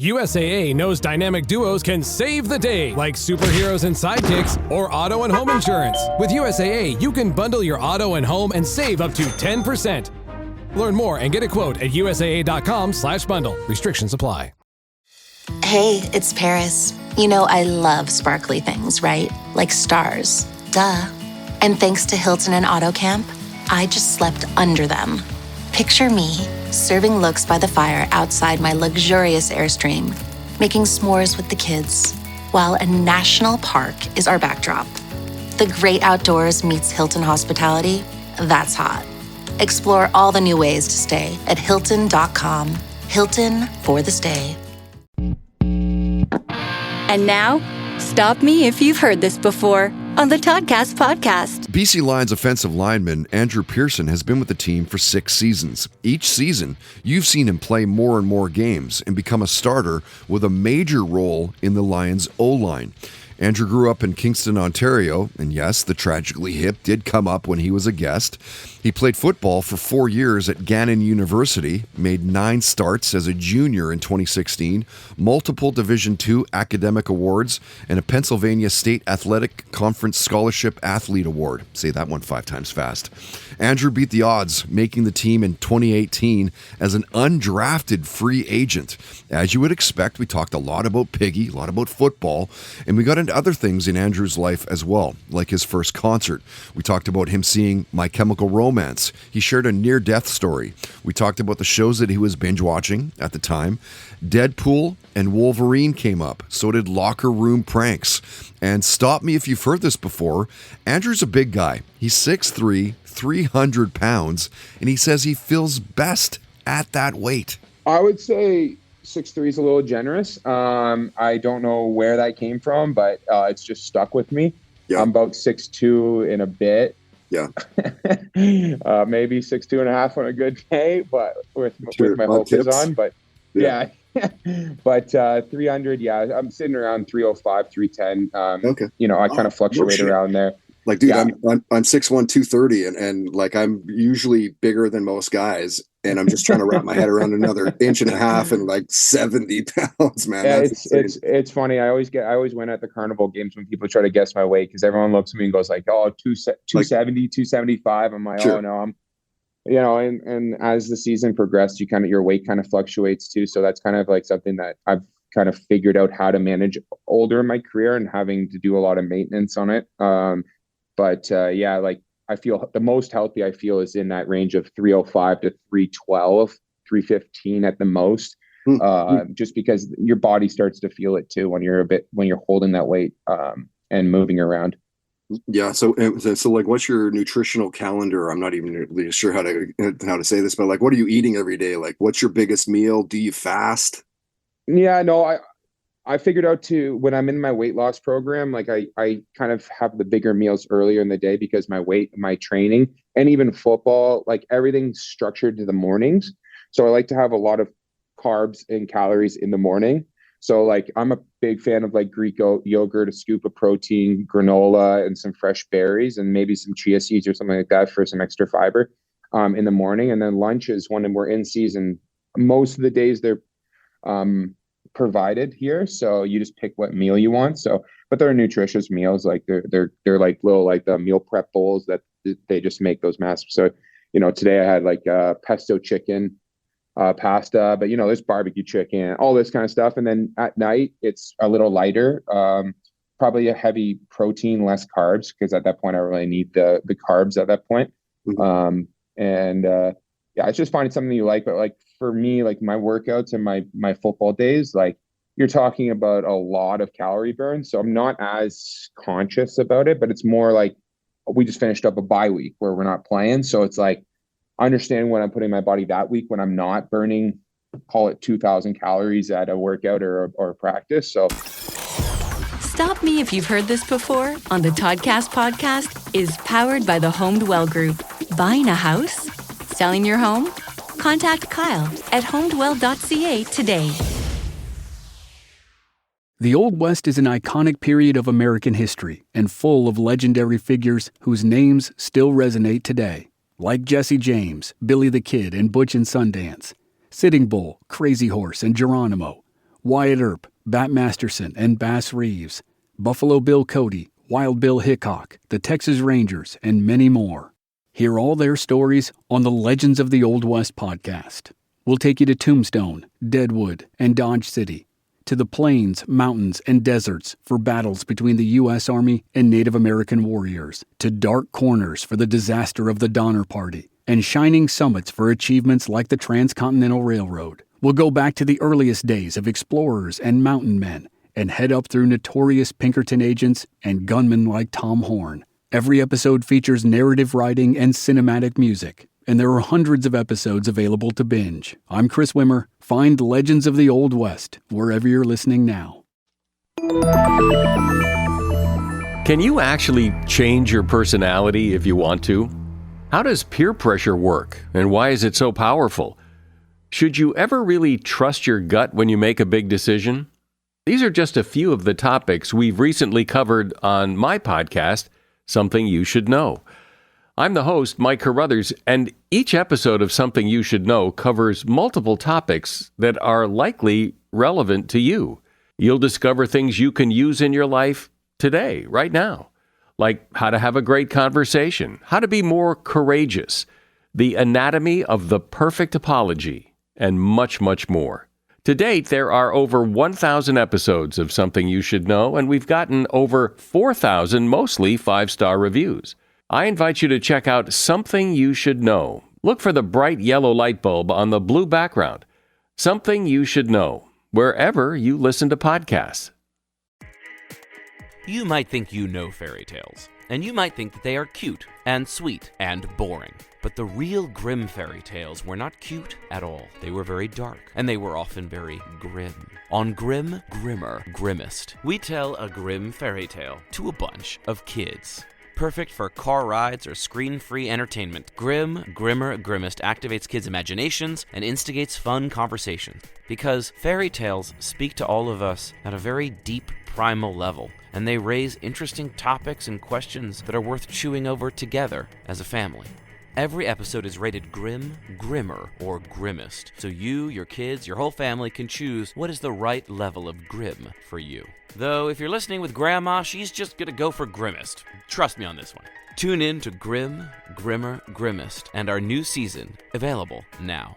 USAA knows dynamic duos can save the day, like superheroes and sidekicks or auto and home insurance. With USAA, you can bundle your auto and home and save up to 10%. Learn more and get a quote at usaa.com/bundle. Restrictions apply. Hey, it's Paris. You know I love sparkly things, right? Like stars. Duh. And thanks to Hilton and AutoCamp, I just slept under them. Picture me, serving looks by the fire outside my luxurious Airstream, making s'mores with the kids, while a national park is our backdrop. The great outdoors meets Hilton hospitality. That's hot. Explore all the new ways to stay at Hilton.com. Hilton for the stay. And now, stop me if you've heard this before on the Toddcast podcast. BC Lions offensive lineman Andrew Pierson has been with the team for 6 seasons. Each season, you've seen him play more and more games and become a starter with a major role in the Lions O-line. Andrew grew up in Kingston, Ontario, and yes, the tragically hip did come up when he was a guest. He played football for 4 years at Gannon University, made 9 starts as a junior in 2016, multiple Division II academic awards, and a Pennsylvania State Athletic Conference Scholarship Athlete Award. Say that one 5 times fast. Andrew beat the odds, making the team in 2018 as an undrafted free agent. As you would expect, we talked a lot about Piggy, a lot about football, and we got into other things in Andrew's life as well, like his first concert. We talked about him seeing My Chemical Romance. He shared a near-death story. We talked about the shows that he was binge-watching at the time. Deadpool and Wolverine came up. So did Locker Room Pranks. And stop me if you've heard this before, Andrew's a big guy. He's 6'3", 300 pounds, and he says he feels best at that weight. I would say 6'3" is a little generous. I don't know where that came from, but it's just stuck with me. Yeah. I'm about 6'2" in a bit. Yeah. Maybe 6'2.5" on a good day, but with my focus on. But yeah. But 300, yeah, I'm sitting around 305, 310. Okay. You know, I kind of fluctuate around there. Like, dude, yeah. I'm 6'1", 230, and like I'm usually bigger than most guys, and I'm just trying to wrap my head around another 1.5 inches and like 70 pounds, man. Yeah, it's funny. I always win at the carnival games when people try to guess my weight, because everyone looks at me and goes like, "Oh, 270, 275." I'm like, sure. Oh no, I'm. You know, and as the season progressed, your weight kind of fluctuates too. So that's kind of like something that I've kind of figured out how to manage older in my career and having to do a lot of maintenance on it. But like I feel the most healthy I feel is in that range of 305 to 312, 315 at the most. Just because your body starts to feel it too when you're holding that weight and moving around. Yeah. So like, what's your nutritional calendar? I'm not even really sure how to say this, but like, what are you eating every day? Like, what's your biggest meal? Do you fast? Yeah, no, I figured out when I'm in my weight loss program, like I kind of have the bigger meals earlier in the day because my training and even football, like everything's structured to the mornings. So I like to have a lot of carbs and calories in the morning. So like I'm a big fan of like Greek yogurt, a scoop of protein, granola, and some fresh berries, and maybe some chia seeds or something like that for some extra fiber in the morning. And then lunch is when we're in season. Most of the days they're provided here, so you just pick what meal you want. So, but they're nutritious meals. Like they're like little like the meal prep bowls that they just make those massive. So, you know, today I had like pesto chicken. Pasta, but you know, there's barbecue chicken, all this kind of stuff. And then at night, it's a little lighter, probably a heavy protein, less carbs, because at that point I really need the carbs at that point. Mm-hmm. Yeah, it's just finding something you like. But like for me, like my workouts and my football days, like you're talking about a lot of calorie burn. So I'm not as conscious about it, but it's more like we just finished up a bye week where we're not playing. So it's like, understanding what I'm putting in my body that week when I'm not burning, call it 2,000 calories at a workout or practice. So Stop Me If You've Heard This Before on the Toddcast podcast is powered by the Homed Well Group. Buying a house? Selling your home? Contact Kyle at homedwell.ca today. The Old West is an iconic period of American history and full of legendary figures whose names still resonate today. Like Jesse James, Billy the Kid, and Butch and Sundance, Sitting Bull, Crazy Horse, and Geronimo. Wyatt Earp, Bat Masterson, and Bass Reeves, Buffalo Bill Cody, Wild Bill Hickok, the Texas Rangers, and many more. Hear all their stories on the Legends of the Old West podcast. We'll take you to Tombstone, Deadwood, and Dodge City, to the plains, mountains, and deserts for battles between the U.S. Army and Native American warriors, to dark corners for the disaster of the Donner Party, and shining summits for achievements like the Transcontinental Railroad. We'll go back to the earliest days of explorers and mountain men, and head up through notorious Pinkerton agents and gunmen like Tom Horn. Every episode features narrative writing and cinematic music, and there are hundreds of episodes available to binge. I'm Chris Wimmer. Find Legends of the Old West wherever you're listening now. Can you actually change your personality if you want to? How does peer pressure work, and why is it so powerful? Should you ever really trust your gut when you make a big decision? These are just a few of the topics we've recently covered on my podcast, Something You Should Know. I'm the host, Mike Carruthers, and each episode of Something You Should Know covers multiple topics that are likely relevant to you. You'll discover things you can use in your life today, right now, like how to have a great conversation, how to be more courageous, the anatomy of the perfect apology, and much, much more. To date, there are over 1,000 episodes of Something You Should Know, and we've gotten over 4,000 mostly 5-star reviews. I invite you to check out Something You Should Know. Look for the bright yellow light bulb on the blue background. Something You Should Know, wherever you listen to podcasts. You might think you know fairy tales, and you might think that they are cute and sweet and boring. But the real Grimm fairy tales were not cute at all. They were very dark, and they were often very grim. On Grim, Grimmer, Grimmest, we tell a Grimm fairy tale to a bunch of kids. Perfect for car rides or screen-free entertainment, Grim, Grimmer, Grimmest activates kids' imaginations and instigates fun conversations. Because fairy tales speak to all of us at a very deep, primal level, and they raise interesting topics and questions that are worth chewing over together as a family. Every episode is rated Grim, Grimmer, or Grimmest, so you, your kids, your whole family can choose what is the right level of grim for you. Though, if you're listening with Grandma, she's just gonna go for Grimmest. Trust me on this one. Tune in to Grim, Grimmer, Grimmest, and our new season, available now.